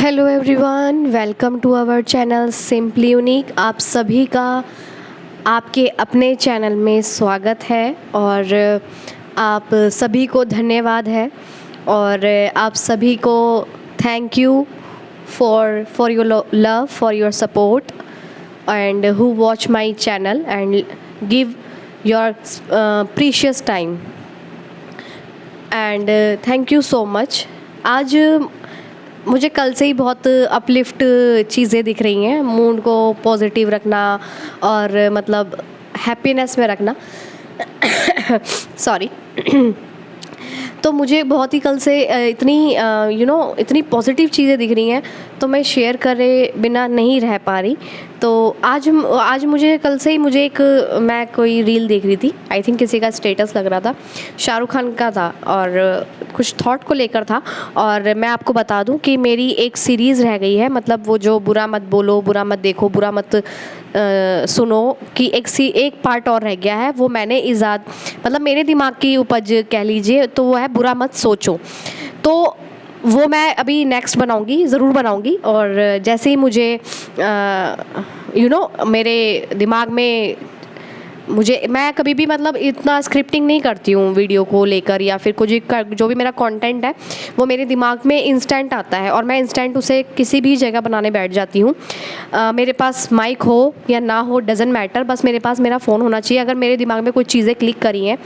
Hello everyone, welcome to our channel simply unique. आप सभी का आपके अपने चैनल में स्वागत है और आप सभी को धन्यवाद है और आप सभी को thank you for your love, for your support and who watch my channel and give your precious time and thank you so much. आज मुझे कल से ही बहुत अपलिफ्ट चीज़ें दिख रही हैं, मूड को पॉजिटिव रखना और मतलब हैप्पीनेस में रखना सॉरी तो मुझे बहुत ही कल से इतनी इतनी पॉजिटिव चीज़ें दिख रही हैं तो मैं शेयर करे बिना नहीं रह पा रही। तो आज मुझे कल से ही मैं कोई रील देख रही थी, आई थिंक किसी का स्टेटस लग रहा था, शाहरुख खान का था और कुछ थॉट को लेकर था। और मैं आपको बता दूं कि मेरी एक सीरीज़ रह गई है, मतलब वो जो बुरा मत बोलो, बुरा मत देखो, बुरा मत सुनो कि एक पार्ट और रह गया है। वो मैंने ईजाद मतलब मेरे दिमाग की उपज कह लीजिए, तो वो है बुरा मत सोचो। तो वो मैं अभी नेक्स्ट बनाऊंगी, ज़रूर बनाऊंगी। और जैसे ही मुझे मेरे दिमाग में मैं कभी भी मतलब इतना स्क्रिप्टिंग नहीं करती हूँ वीडियो को लेकर, या फिर कुछ जो भी मेरा कंटेंट है वो मेरे दिमाग में इंस्टेंट आता है और मैं इंस्टेंट उसे किसी भी जगह बनाने बैठ जाती हूँ। मेरे पास माइक हो या ना हो डजेंट मैटर, बस मेरे पास मेरा फ़ोन होना चाहिए। अगर मेरे दिमाग में कोई चीज़ें क्लिक करी हैं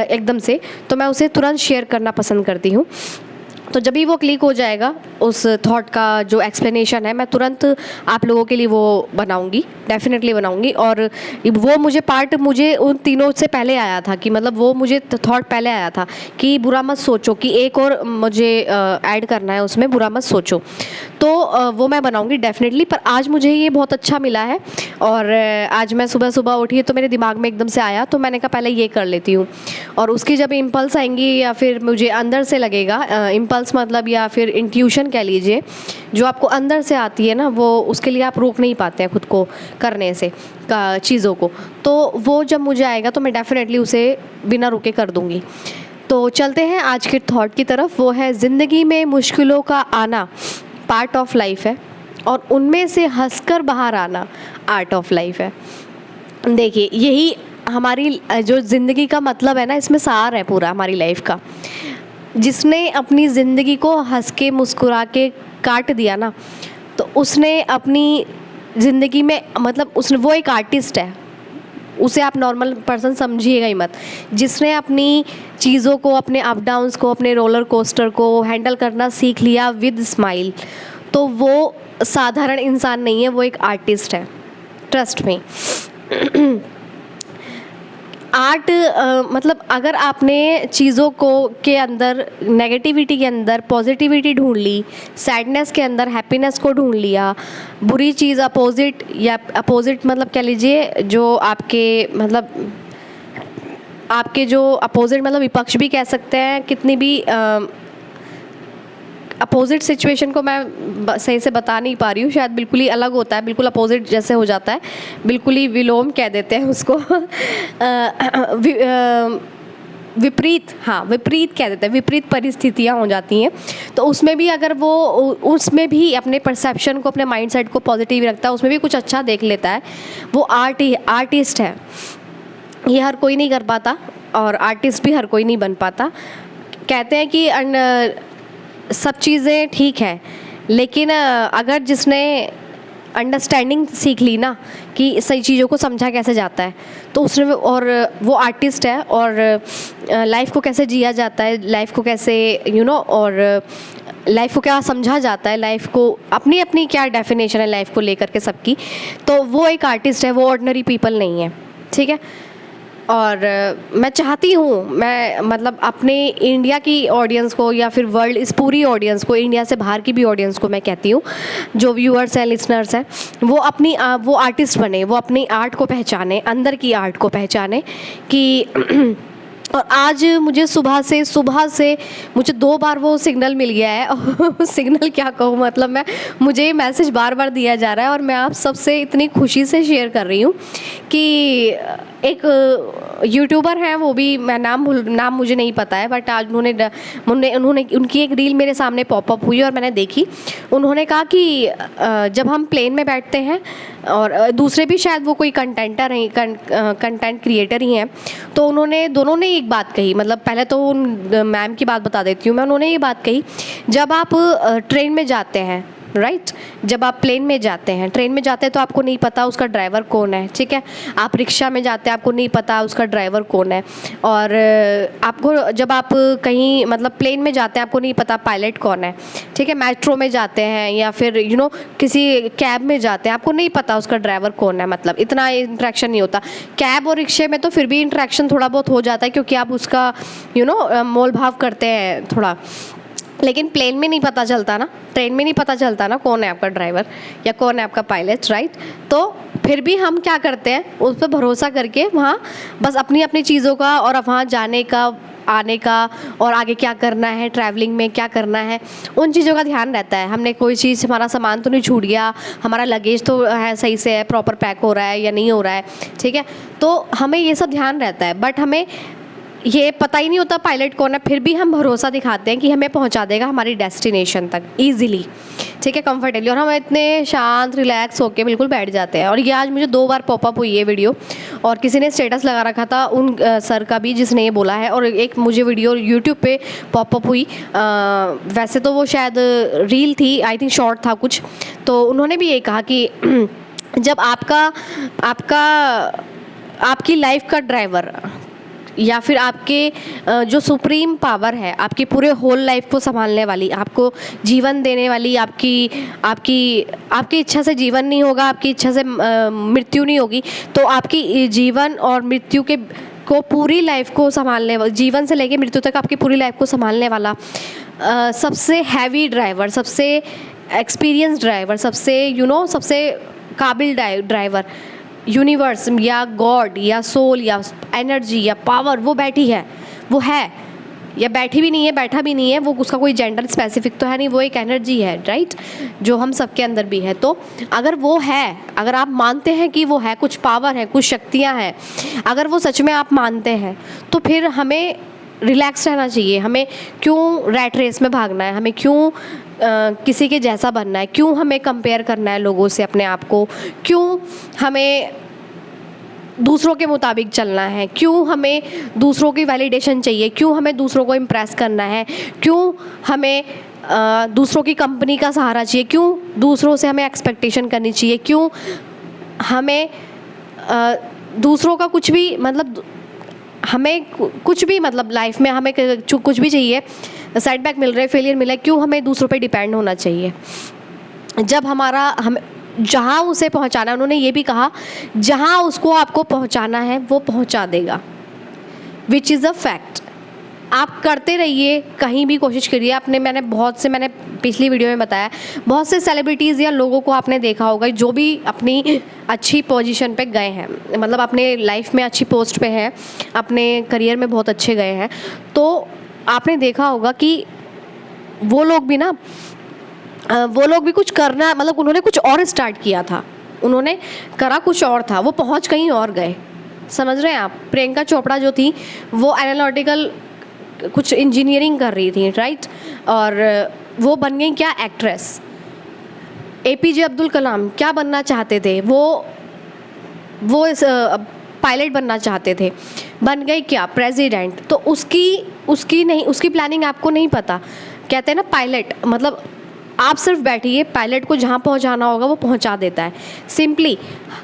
एकदम से, तो मैं उसे तुरंत शेयर करना पसंद करती हूँ। तो जब भी वो क्लिक हो जाएगा, उस थॉट का जो एक्सप्लेनेशन है मैं तुरंत आप लोगों के लिए वो बनाऊंगी, डेफिनेटली बनाऊंगी। और वो मुझे उन तीनों से पहले आया था कि मतलब वो मुझे थॉट पहले आया था कि बुरा मत सोचो, कि एक और मुझे ऐड करना है उसमें, बुरा मत सोचो। तो वो मैं बनाऊंगी डेफिनेटली। पर आज मुझे ये बहुत अच्छा मिला है और आज मैं सुबह सुबह उठी तो मेरे दिमाग में एकदम से आया, तो मैंने कहा पहले ये कर लेती हूँ। और उसकी जब इम्पल्स आएंगी या फिर मुझे अंदर से लगेगा, इम्पल्स मतलब या फिर इंट्यूशन कह लीजिए, जो आपको अंदर से आती है ना, वो उसके लिए आप रोक नहीं पाते हैं खुद को करने से चीज़ों को। तो वो जब मुझे आएगा तो मैं डेफिनेटली उसे बिना रुके कर दूँगी। तो चलते हैं आज के थॉट की तरफ। वो है, ज़िंदगी में मुश्किलों का आना पार्ट ऑफ लाइफ है और उनमें से हंसकर बाहर आना आर्ट ऑफ लाइफ है। देखिए, यही हमारी जो ज़िंदगी का मतलब है ना, इसमें सार है पूरा हमारी लाइफ का। जिसने अपनी ज़िंदगी को हंस के मुस्कुरा के काट दिया ना, तो उसने अपनी ज़िंदगी में मतलब वो एक आर्टिस्ट है। उसे आप नॉर्मल पर्सन समझिएगा ही मत। जिसने अपनी चीज़ों को, अपने अप डाउन्स को, अपने रोलर कोस्टर को हैंडल करना सीख लिया विद स्माइल, तो वो साधारण इंसान नहीं है, वो एक आर्टिस्ट है, ट्रस्ट में। आर्ट मतलब अगर आपने चीज़ों को के अंदर, नेगेटिविटी के अंदर पॉजिटिविटी ढूंढ ली, सैडनेस के अंदर हैप्पीनेस को ढूंढ लिया, बुरी चीज़ अपोजिट मतलब कह लीजिए, जो आपके जो अपोजिट मतलब विपक्ष भी कह सकते हैं, कितनी भी अपोजिट सिचुएशन को मैं सही से बता नहीं पा रही हूँ, शायद बिल्कुल ही अलग होता है, बिल्कुल अपोजिट जैसे हो जाता है, बिल्कुल ही विलोम कह देते हैं उसको विपरीत, हाँ विपरीत कह देते हैं, विपरीत परिस्थितियाँ हो जाती हैं। तो उसमें भी अगर वो उसमें भी अपने परसेप्शन को, अपने माइंडसेट को पॉजिटिव रखता है, उसमें भी कुछ अच्छा देख लेता है, वो आर्टिस्ट है। ये हर कोई नहीं कर पाता और आर्टिस्ट भी हर कोई नहीं बन पाता। कहते हैं कि सब चीज़ें ठीक है, लेकिन अगर जिसने अंडरस्टैंडिंग सीख ली ना कि सही चीज़ों को समझा कैसे जाता है, तो उसने और वो आर्टिस्ट है। और लाइफ को कैसे जिया जाता है, लाइफ को कैसे और लाइफ को क्या समझा जाता है, लाइफ को अपनी अपनी क्या डेफिनेशन है लाइफ को लेकर के सबकी, तो वो एक आर्टिस्ट है, वो ऑर्डिनरी पीपल नहीं है, ठीक है। और मैं चाहती हूँ, मैं मतलब अपने इंडिया की ऑडियंस को या फिर वर्ल्ड, इस पूरी ऑडियंस को, इंडिया से बाहर की भी ऑडियंस को मैं कहती हूँ, जो व्यूअर्स हैं, लिसनर्स हैं, वो आर्टिस्ट बने, वो अपनी आर्ट को पहचाने, अंदर की आर्ट को पहचाने कि और आज मुझे सुबह से मुझे 2 बार वो सिग्नल मिल गया है और सिग्नल क्या कहूँ, मतलब मुझे ये मैसेज बार बार दिया जा रहा है और मैं आप सबसे इतनी खुशी से शेयर कर रही हूँ कि एक यूट्यूबर हैं, वो भी मैं नाम मुझे नहीं पता है, बट आज उन्होंने उनकी एक रील मेरे सामने पॉपअप हुई और मैंने देखी। उन्होंने कहा कि जब हम प्लेन में बैठते हैं, और दूसरे भी शायद वो कोई कंटेंट क्रिएटर ही हैं, तो दोनों ने एक बात कही। मतलब पहले तो उन मैम की बात बता देती हूँ मैं। उन्होंने ये बात कही, जब आप ट्रेन में जाते हैं, राइट, जब आप प्लेन में जाते हैं, ट्रेन में जाते हैं तो आपको नहीं पता उसका ड्राइवर कौन है, ठीक है। आप रिक्शा में जाते हैं, आपको नहीं पता उसका ड्राइवर कौन है। और आपको जब आप कहीं मतलब प्लेन में जाते हैं, आपको नहीं पता पायलट कौन है, ठीक है। मेट्रो में जाते हैं या फिर किसी कैब में जाते हैं, आपको नहीं पता उसका ड्राइवर कौन है। मतलब इतना इंटरेक्शन नहीं होता। कैब और रिक्शे में तो फिर भी इंटरेक्शन थोड़ा बहुत हो जाता है, क्योंकि आप उसका मोल भाव करते हैं थोड़ा। लेकिन प्लेन में नहीं पता चलता ना, ट्रेन में नहीं पता चलता ना कौन है आपका ड्राइवर या कौन है आपका पायलट, राइट। तो फिर भी हम क्या करते हैं, उस पर भरोसा करके वहाँ बस अपनी अपनी चीज़ों का और वहाँ जाने का, आने का, और आगे क्या करना है, ट्रैवलिंग में क्या करना है, उन चीज़ों का ध्यान रहता है। हमने कोई चीज़, हमारा सामान तो नहीं छूट गया, हमारा लगेज तो है सही से है, प्रॉपर पैक हो रहा है या नहीं हो रहा है, ठीक है। तो हमें ये सब ध्यान रहता है, बट हमें ये पता ही नहीं होता पायलट कौन है। फिर भी हम भरोसा दिखाते हैं कि हमें पहुंचा देगा हमारी डेस्टिनेशन तक ईजिली, ठीक है, कंफर्टेबली, और हम इतने शांत रिलैक्स होके बिल्कुल बैठ जाते हैं। और ये आज मुझे 2 बार पॉपअप हुई है वीडियो, और किसी ने स्टेटस लगा रखा था उन सर का भी जिसने ये बोला है, और एक मुझे वीडियो यूट्यूब पे पॉपअप हुई। वैसे तो वो शायद रील थी, आई थिंक शॉर्ट था कुछ। तो उन्होंने भी ये कहा कि जब आपकी लाइफ का ड्राइवर या फिर आपके जो सुप्रीम पावर है, आपकी पूरे होल लाइफ को संभालने वाली, आपको जीवन देने वाली, आपकी इच्छा से जीवन नहीं होगा, आपकी इच्छा से मृत्यु नहीं होगी, तो आपकी जीवन और मृत्यु को पूरी लाइफ को संभालने, जीवन से लेकर मृत्यु तक आपकी पूरी लाइफ को संभालने वाला सबसे हैवी ड्राइवर, सबसे एक्सपीरियंस ड्राइवर, सबसे काबिल ड्राइवर, यूनिवर्स या गॉड या सोल या एनर्जी या पावर, वो बैठी है, वो है, या बैठी भी नहीं है, बैठा भी नहीं है, वो उसका कोई जेंडर स्पेसिफिक तो है नहीं, वो एक एनर्जी है, राइट, जो हम सबके अंदर भी है। तो अगर वो है, अगर आप मानते हैं कि वो है, कुछ पावर है, कुछ शक्तियाँ हैं, अगर वो सच में आप मानते हैं, तो फिर हमें रिलैक्स रहना चाहिए। हमें क्यों रैट रेस में भागना है, हमें क्यों किसी के जैसा बनना है, क्यों हमें कंपेयर करना है लोगों से अपने आप को, क्यों हमें दूसरों के मुताबिक चलना है, क्यों हमें दूसरों की वैलिडेशन चाहिए, क्यों हमें दूसरों को इम्प्रेस करना है, क्यों हमें दूसरों की कंपनी का सहारा चाहिए, क्यों दूसरों से हमें एक्सपेक्टेशन करनी चाहिए, क्यों हमें दूसरों का कुछ भी मतलब, हमें कुछ भी मतलब लाइफ में हमें कुछ भी चाहिए, सेटबैक मिल रहे, फेलियर मिला है, क्यों हमें दूसरों पे डिपेंड होना चाहिए। जब हम जहाँ उसे पहुँचाना है, उन्होंने ये भी कहा, जहाँ उसको आपको पहुँचाना है वो पहुँचा देगा, विच इज़ अ फैक्ट। आप करते रहिए, कहीं भी कोशिश करिए। मैंने पिछली वीडियो में बताया, बहुत से सेलिब्रिटीज़ या लोगों को आपने देखा होगा जो भी अपनी अच्छी पोजीशन पे गए हैं, मतलब अपने लाइफ में अच्छी पोस्ट पे हैं, अपने करियर में बहुत अच्छे गए हैं, तो आपने देखा होगा कि वो लोग भी कुछ करना, मतलब उन्होंने कुछ और स्टार्ट किया था, उन्होंने करा कुछ और था, वो पहुंच कहीं और गए। समझ रहे हैं आप। प्रियंका चोपड़ा जो थी, वो एनालिटिकल कुछ इंजीनियरिंग कर रही थी, राइट, और वो बन गई क्या, एक्ट्रेस। APJ अब्दुल कलाम क्या बनना चाहते थे, वो पायलट बनना चाहते थे, बन गए क्या, प्रेसिडेंट। तो उसकी प्लानिंग आपको नहीं पता। कहते हैं ना पायलट, मतलब आप सिर्फ बैठिए, पायलट को जहाँ पहुँचाना होगा वो पहुँचा देता है। सिंपली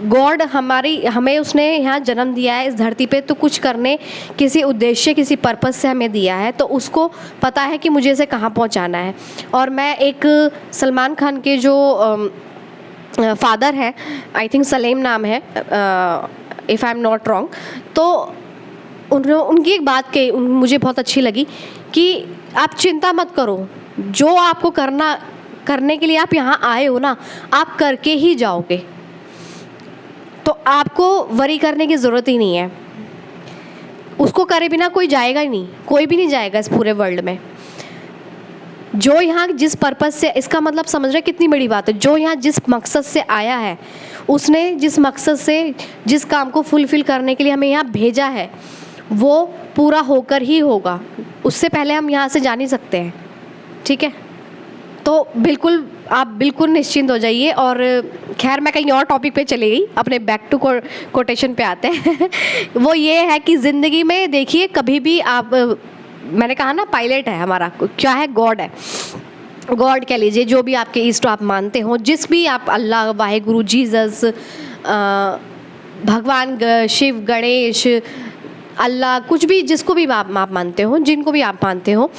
गॉड हमें उसने यहाँ जन्म दिया है इस धरती पे, तो कुछ करने, किसी उद्देश्य, किसी पर्पस से हमें दिया है, तो उसको पता है कि मुझे इसे कहाँ पहुँचाना है। और मैं एक सलमान खान के जो फादर है, आई थिंक सलेम नाम है, if I am not wrong, तो उनकी एक बात कही, मुझे बहुत अच्छी लगी कि आप चिंता मत करो, जो आपको करने के लिए आप यहाँ आए हो ना, आप करके ही जाओगे, तो आपको वरी करने की ज़रूरत ही नहीं है। उसको करे बिना कोई जाएगा ही नहीं, कोई भी नहीं जाएगा इस पूरे वर्ल्ड में। जो यहाँ जिस पर्पस से, इसका मतलब समझ रहे कितनी बड़ी बात है, जो यहाँ जिस मकसद से आया है उसने जिस मकसद से, जिस काम को फुलफ़िल करने के लिए हमें यहाँ भेजा है, वो पूरा होकर ही होगा। उससे पहले हम यहाँ से जा नहीं सकते हैं, ठीक है? तो बिल्कुल आप बिल्कुल निश्चिंत हो जाइए। और खैर मैं कहीं और टॉपिक पे चली गई, अपने बैक टू कोटेशन पे आते हैं। वो ये है कि ज़िंदगी में देखिए कभी भी आप, मैंने कहा ना पायलट है हमारा, क्या है, गॉड है, गॉड कह लीजिए, जो भी आपके इष्ट आप मानते हो, जिस भी आप, अल्लाह, वाहेगुरु, जीसस, भगवान शिव, गणेश, अल्लाह, कुछ भी, जिसको भी आप मानते हो, जिनको भी आप मानते हो,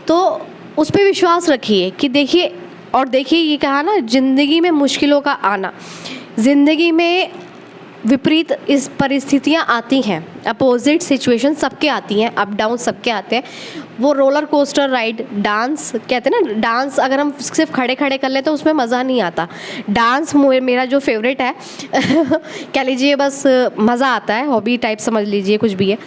तो उस पर विश्वास रखिए कि देखिए, और देखिए ये कहा ना, ज़िंदगी में मुश्किलों का आना, ज़िंदगी में विपरीत इस परिस्थितियाँ आती हैं, अपोजिट सिचुएशन सबके आती हैं, अप डाउन सबके आते हैं। वो रोलर कोस्टर राइड, डांस कहते हैं ना, डांस अगर हम सिर्फ खड़े खड़े कर लें तो उसमें मज़ा नहीं आता। डांस मेरा जो फेवरेट है कह लीजिए, बस मज़ा आता है, हॉबी टाइप समझ लीजिए, कुछ भी है।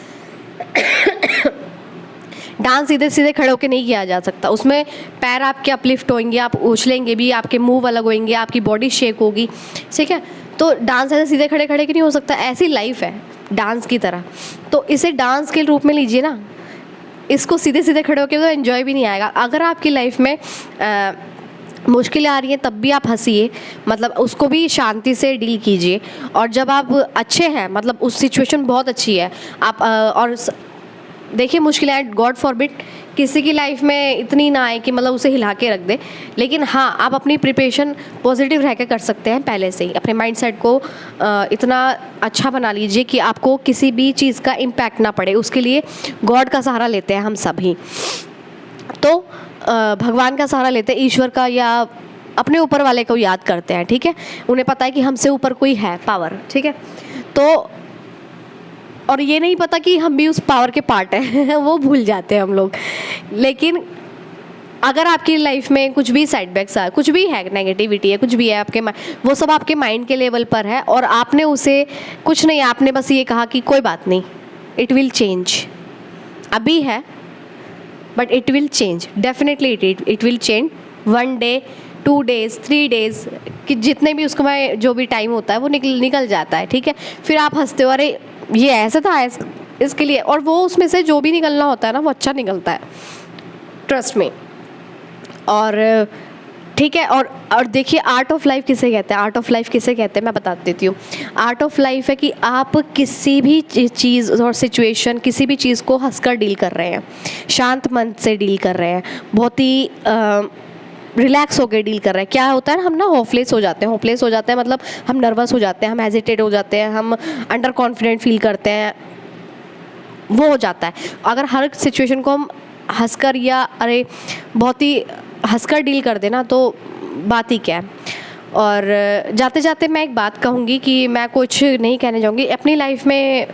डांस सीधे सीधे खड़े होकर नहीं किया जा सकता, उसमें पैर आपके अपलिफ्ट होंगे, आप उछलेंगे भी, आपके मुंह अलग होंगे, आपकी बॉडी शेक होगी, ठीक है? तो डांस ऐसे सीधे खड़े खड़े के नहीं हो सकता, ऐसी लाइफ है डांस की तरह। तो इसे डांस के रूप में लीजिए ना, इसको सीधे सीधे खड़े होकर तो एंजॉय भी नहीं आएगा। अगर आपकी लाइफ में मुश्किलें आ रही हैं तब भी आप हंसिए, मतलब उसको भी शांति से डील कीजिए। और जब आप अच्छे हैं, मतलब उस सिचुएशन बहुत अच्छी है, आप और देखिए मुश्किलें, गॉड फॉरबिड किसी की लाइफ में इतनी ना आए कि मतलब उसे हिला के रख दे, लेकिन हाँ आप अपनी प्रिपरेशन पॉजिटिव रह के कर सकते हैं। पहले से ही अपने माइंडसेट को इतना अच्छा बना लीजिए कि आपको किसी भी चीज़ का इम्पैक्ट ना पड़े। उसके लिए गॉड का सहारा लेते हैं हम सभी, तो भगवान का सहारा लेते हैं, ईश्वर का, या अपने ऊपर वाले को याद करते हैं, ठीक है? उन्हें पता है कि हमसे ऊपर कोई है पावर, ठीक है? तो और ये नहीं पता कि हम भी उस पावर के पार्ट हैं वो भूल जाते हैं हम लोग। लेकिन अगर आपकी लाइफ में कुछ भी सेटबैक्स है, कुछ भी है, नेगेटिविटी है, कुछ भी है आपके, वो सब आपके माइंड के लेवल पर है, और आपने उसे कुछ नहीं, आपने बस ये कहा कि कोई बात नहीं, इट विल चेंज, अभी है but it will change, definitely it will change, 1 day, 2 days, 3 days, कि जितने भी उसका जो भी टाइम होता है वो निकल जाता है, ठीक है? फिर आप हंसते हो, अरे ये ऐसा था इसके लिए, और वो उसमें से जो भी निकलना होता है ना वो अच्छा निकलता है, ट्रस्ट में। और ठीक है, और देखिए आर्ट ऑफ लाइफ किसे कहते हैं, आर्ट ऑफ लाइफ किसे कहते हैं मैं बता देती हूँ। आर्ट ऑफ लाइफ है कि आप किसी भी चीज़ और सिचुएशन, किसी भी चीज़ को हंसकर डील कर रहे हैं, शांत मन से डील कर रहे हैं, बहुत ही रिलैक्स होकर डील कर रहे हैं। क्या होता है ना, हम ना होपलेस हो जाते हैं, मतलब हम नर्वस हो जाते हैं, हम हेजिटेट हो जाते हैं, हम अंडर कॉन्फिडेंट फील करते हैं, वो हो जाता है। अगर हर सिचुएशन को हम हंसकर, या अरे बहुत ही हंसकर डील कर देना, तो बात ही क्या है। और जाते जाते मैं एक बात कहूँगी कि मैं कुछ नहीं कहने जाऊँगी अपनी लाइफ में।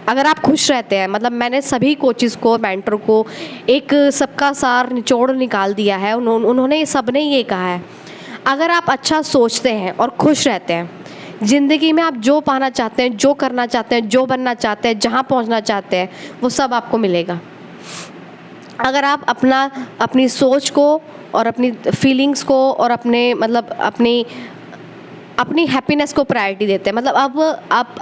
अगर आप खुश रहते हैं, मतलब मैंने सभी कोचेस को, मेंटर को एक सबका सार निचोड़ निकाल दिया है, उन्होंने सबने ये कहा है, अगर आप अच्छा सोचते हैं और खुश रहते हैं, ज़िंदगी में आप जो पाना चाहते हैं, जो करना चाहते हैं, जो बनना चाहते हैं, जहाँ पहुँचना चाहते हैं, वो सब आपको मिलेगा। अगर आप अपनी सोच को और अपनी फीलिंग्स को और अपनी हैप्पीनेस को प्रायोरिटी देते हैं, मतलब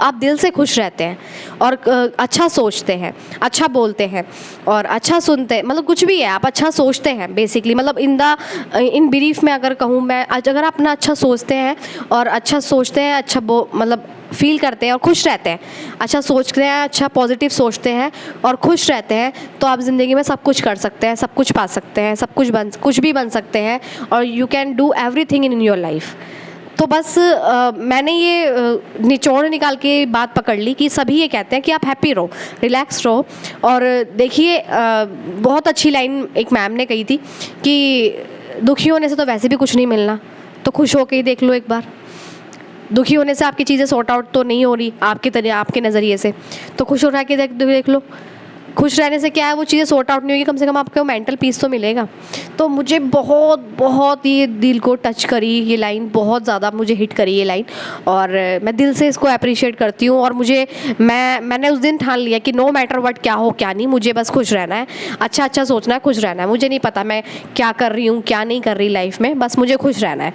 आप दिल से खुश रहते हैं और अच्छा सोचते हैं, अच्छा बोलते हैं और अच्छा सुनते हैं, मतलब कुछ भी है, आप अच्छा सोचते हैं बेसिकली, मतलब इन ब्रीफ में अगर कहूँ मैं, अगर आप अपना अच्छा सोचते हैं और अच्छा सोचते हैं, अच्छा मतलब फील करते हैं और खुश रहते हैं, अच्छा सोचते हैं, अच्छा पॉजिटिव सोचते हैं और खुश रहते हैं, तो आप ज़िंदगी में सब कुछ कर सकते हैं, सब कुछ पा सकते हैं, कुछ भी बन सकते हैं, और you can do everything in your life. तो बस मैंने ये निचोड़ निकाल के बात पकड़ ली कि सभी ये कहते हैं कि आप हैप्पी रहो, रिलैक्स रहो। और देखिए बहुत अच्छी लाइन एक मैम ने कही थी कि दुखी होने से तो वैसे भी कुछ नहीं मिलना, तो खुश होके ही देख लो एक बार। दुखी होने से आपकी चीज़ें सॉर्ट आउट तो नहीं हो रही आपके नज़रिए से, तो खुश हो रहा है कि देख लो। खुश रहने से क्या है, वो चीज़ें सॉर्ट आउट नहीं होगी, कम से कम आपको मेंटल पीस तो मिलेगा। तो मुझे बहुत ये दिल को टच करी ये लाइन, बहुत ज़्यादा मुझे हिट करी ये लाइन, और मैं दिल से इसको अप्रिशिएट करती हूँ। और मैंने उस दिन ठान लिया कि नो मैटर व्हाट, क्या हो क्या नहीं, मुझे बस खुश रहना है, अच्छा सोचना है, खुश रहना है। मुझे नहीं पता मैं क्या कर रही हूँ, क्या नहीं कर रही लाइफ में, बस मुझे खुश रहना है।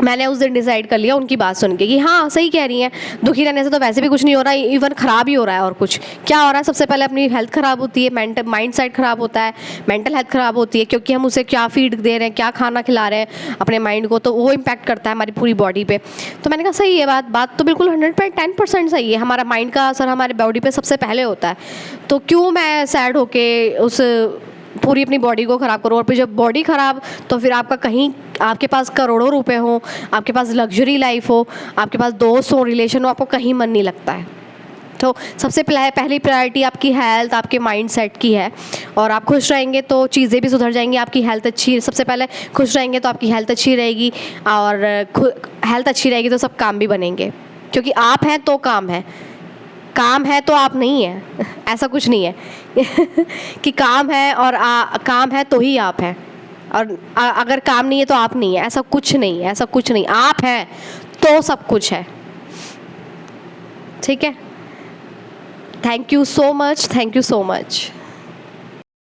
मैंने उस दिन डिसाइड कर लिया उनकी बात सुन के कि हाँ सही कह रही हैं, दुखी रहने से तो वैसे भी कुछ नहीं हो रहा है, इवन ख़राब ही हो रहा है। और कुछ क्या हो रहा है, सबसे पहले अपनी हेल्थ ख़राब होती है, माइंड सेट ख़राब होता है, मेंटल हेल्थ ख़राब होती है, क्योंकि हम उसे क्या फीड दे रहे हैं, क्या खाना खिला रहे हैं अपने माइंड को, तो वो इम्पैक्ट करता है हमारी पूरी बॉडी पे। तो मैंने कहा सही है बात तो बिल्कुल 110% सही है। हमारा माइंड का असर हमारे बॉडी पे सबसे पहले होता है, तो क्यों मैं सैड होके उस पूरी अपनी बॉडी को ख़राब करूँ। और फिर जब बॉडी ख़राब, तो फिर आपका कहीं, आपके पास करोड़ों रुपए हो, आपके पास लग्जरी लाइफ हो, आपके पास दोस्त हो, रिलेशन हो, आपको कहीं मन नहीं लगता है। तो सबसे पहली प्रायोरिटी आपकी हेल्थ, आपके माइंड सेट की है। और आप खुश रहेंगे तो चीज़ें भी सुधर जाएंगी, आपकी हेल्थ अच्छी, सबसे पहले खुश रहेंगे तो आपकी हेल्थ अच्छी रहेगी, और हेल्थ अच्छी रहेगी तो सब काम भी बनेंगे, क्योंकि आप हैं तो काम है, काम है तो आप नहीं है, ऐसा कुछ नहीं है कि काम है और काम है तो ही आप हैं, और अगर काम नहीं है तो आप नहीं है, ऐसा कुछ नहीं है, ऐसा कुछ नहीं, आप हैं तो सब कुछ है। ठीक है, thank you so much, thank you so much.